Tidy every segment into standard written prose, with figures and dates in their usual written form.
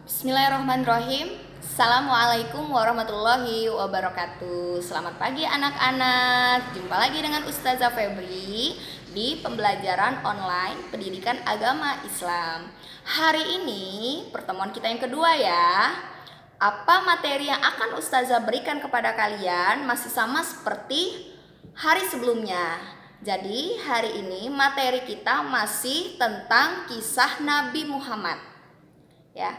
Bismillahirrahmanirrahim. Assalamualaikum warahmatullahi wabarakatuh. Selamat pagi anak-anak. Jumpa lagi dengan Ustazah Febri di pembelajaran online pendidikan agama Islam. Hari ini pertemuan kita yang kedua ya. Apa materi yang akan Ustazah berikan kepada kalian masih sama seperti hari sebelumnya. Jadi hari ini materi kita masih tentang kisah Nabi Muhammad. Ya.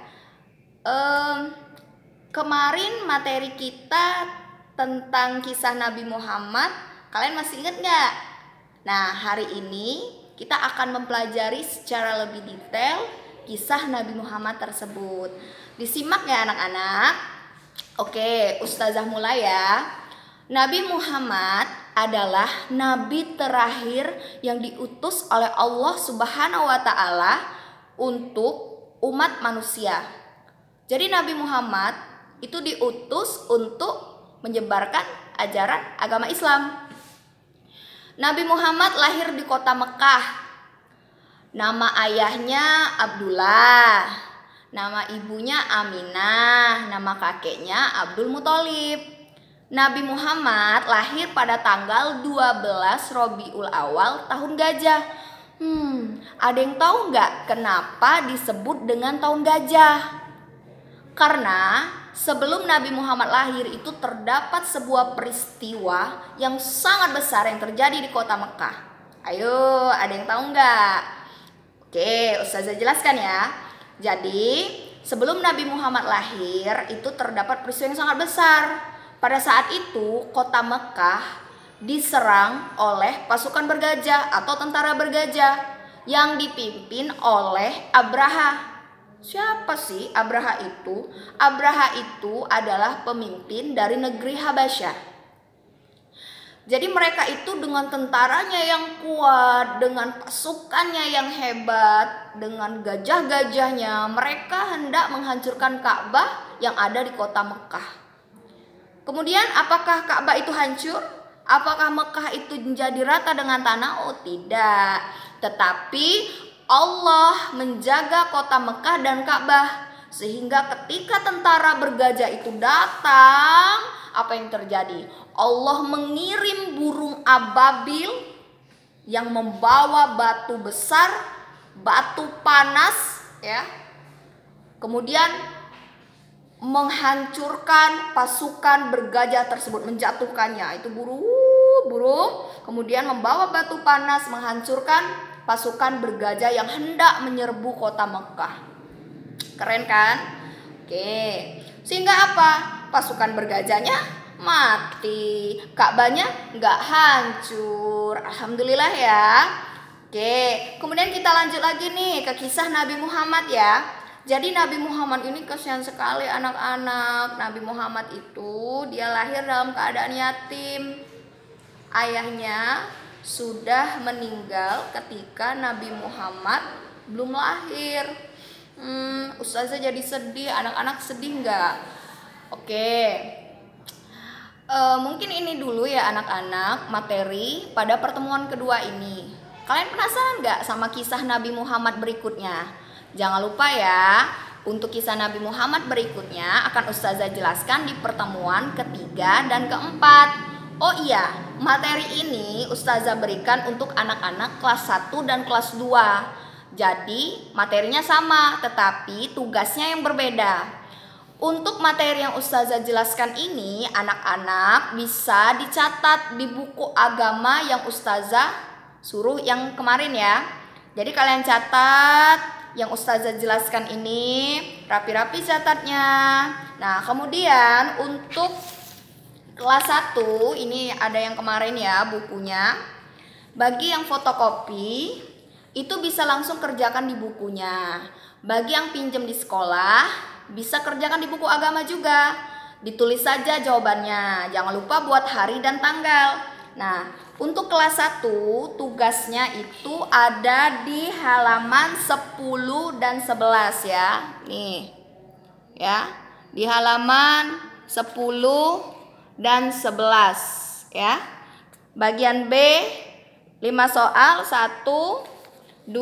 Kemarin materi kita tentang kisah Nabi Muhammad, kalian masih ingat nggak? Nah, hari ini kita akan mempelajari secara lebih detail kisah Nabi Muhammad tersebut. Disimak ya anak-anak. Oke, Ustazah mulai ya. Nabi Muhammad adalah nabi terakhir yang diutus oleh Allah Subhanahu wa taala untuk umat manusia. Jadi Nabi Muhammad itu diutus untuk menyebarkan ajaran agama Islam. Nabi Muhammad lahir di kota Mekah. Nama ayahnya Abdullah, nama ibunya Aminah, nama kakeknya Abdul Muthalib. Nabi Muhammad lahir pada tanggal 12 Rabiul Awal tahun gajah. Ada yang tahu nggak kenapa disebut dengan tahun gajah? Karena sebelum Nabi Muhammad lahir itu terdapat sebuah peristiwa yang sangat besar yang terjadi di kota Mekah. Ayo, ada yang tahu nggak? Oke, Ustazah jelaskan ya. Jadi, sebelum Nabi Muhammad lahir itu terdapat peristiwa yang sangat besar. Pada saat itu, kota Mekah diserang oleh pasukan bergajah atau tentara bergajah yang dipimpin oleh Abraha. Siapa sih Abraha itu? Abraha itu adalah pemimpin dari negeri Habasyah. Jadi mereka itu dengan tentaranya yang kuat, dengan pasukannya yang hebat, dengan gajah-gajahnya, mereka hendak menghancurkan Ka'bah yang ada di kota Mekah. Kemudian apakah Ka'bah itu hancur? Apakah Mekah itu menjadi rata dengan tanah? Oh tidak. Tetapi Allah menjaga kota Mekah dan Ka'bah, sehingga ketika tentara bergajah itu datang, apa yang terjadi? Allah mengirim burung ababil yang membawa batu besar, batu panas ya. Kemudian menghancurkan pasukan bergajah tersebut, menjatuhkannya. Itu burung kemudian membawa batu panas menghancurkan pasukan bergajah yang hendak menyerbu kota Mekah. Keren kan? Oke. Sehingga apa? Pasukan bergajahnya mati, Ka'bahnya nggak hancur. Alhamdulillah ya. Oke. Kemudian kita lanjut lagi nih ke kisah Nabi Muhammad ya. Jadi Nabi Muhammad ini kasihan sekali anak-anak. Nabi Muhammad itu dia lahir dalam keadaan yatim. Ayahnya sudah meninggal ketika Nabi Muhammad belum lahir. Ustazah jadi sedih. Anak-anak sedih nggak? Oke. Mungkin ini dulu ya anak-anak materi pada pertemuan kedua ini. Kalian penasaran nggak sama kisah Nabi Muhammad berikutnya? Jangan lupa ya, untuk kisah Nabi Muhammad berikutnya akan Ustazah jelaskan di pertemuan ketiga dan keempat. Oh iya, materi ini Ustazah berikan untuk anak-anak kelas 1 dan kelas 2. Jadi materinya sama, tetapi tugasnya yang berbeda. Untuk materi yang Ustazah jelaskan ini, anak-anak bisa dicatat di buku agama yang Ustazah suruh yang kemarin ya. Jadi kalian catat yang Ustazah jelaskan ini, rapi-rapi catatnya. Nah, kemudian untuk kelas 1 ini ada yang kemarin ya bukunya. Bagi yang fotokopi itu bisa langsung kerjakan di bukunya. Bagi yang pinjam di sekolah bisa kerjakan di buku agama juga. Ditulis saja jawabannya. Jangan lupa buat hari dan tanggal. Nah, untuk kelas 1 tugasnya itu ada di halaman 10 dan 11 ya. Nih. Ya, di halaman 10 dan 11 ya. Bagian B 5 soal 1 2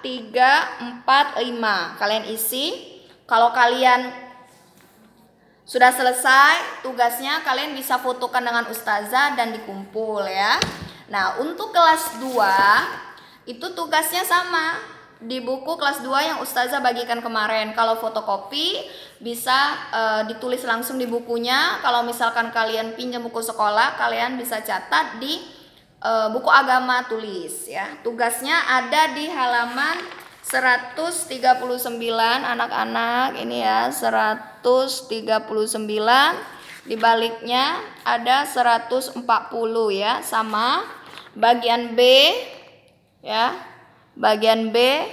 3 4 5. Kalian isi Kalau kalian sudah selesai tugasnya, kalian bisa fotokan dengan ustazah dan dikumpul ya. Nah, untuk kelas 2 itu tugasnya sama. Di buku kelas 2 yang ustazah bagikan kemarin. Kalau fotokopi bisa ditulis langsung di bukunya. Kalau misalkan kalian pinjam buku sekolah, kalian bisa catat di buku agama tulis ya. Tugasnya ada di halaman 139 anak-anak ini ya, 139. Di baliknya ada 140 ya, sama bagian B ya. Bagian B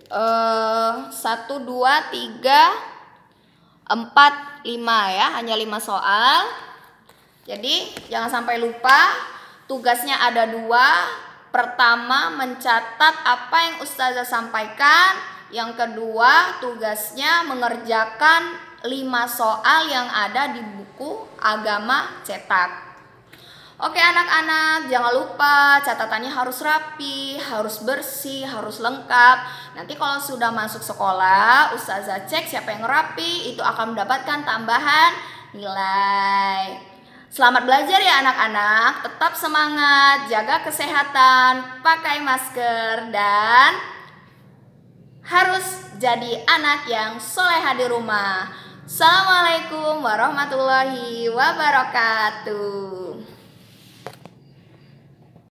1 2 3 4 5 ya, hanya 5 soal. Jadi jangan sampai lupa, tugasnya ada 2. Pertama, mencatat apa yang ustazah sampaikan. Yang kedua, tugasnya mengerjakan 5 soal yang ada di buku agama cetak. Oke anak-anak, jangan lupa catatannya harus rapi, harus bersih, harus lengkap. Nanti kalau sudah masuk sekolah, ustazah cek siapa yang rapi, itu akan mendapatkan tambahan nilai. Selamat belajar ya anak-anak, tetap semangat, jaga kesehatan, pakai masker, dan harus jadi anak yang soleha di rumah. Assalamualaikum warahmatullahi wabarakatuh.